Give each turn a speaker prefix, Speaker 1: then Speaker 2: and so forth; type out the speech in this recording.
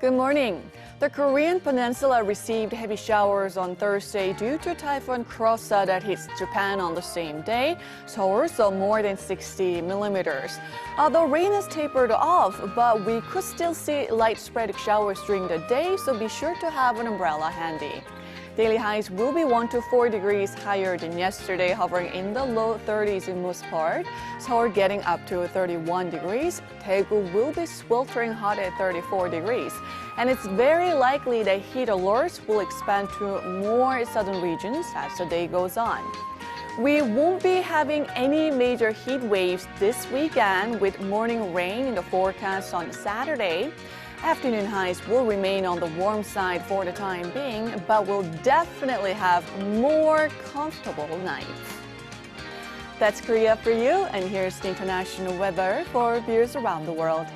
Speaker 1: Good morning. The Korean Peninsula received heavy showers on Thursday due to Typhoon Krosa that hits Japan on the same day. Seoul saw more than 60 millimeters. The rain has tapered off, but we could still see light sporadic showers during the day, so be sure to have an umbrella handy. Daily highs will be 1 to 4 degrees higher than yesterday, hovering in the low 30s in most parts. Seoul getting up to 31 degrees. Daegu will be sweltering hot at 34 degrees. And it's very likely that heat alerts will expand to more southern regions as the day goes on. We won't be having any major heat waves this weekend, with morning rain in the forecast on Saturday. Afternoon highs will remain on the warm side for the time being, but we'll definitely have more comfortable nights. That's Korea for you, and here's the international weather for viewers around the world.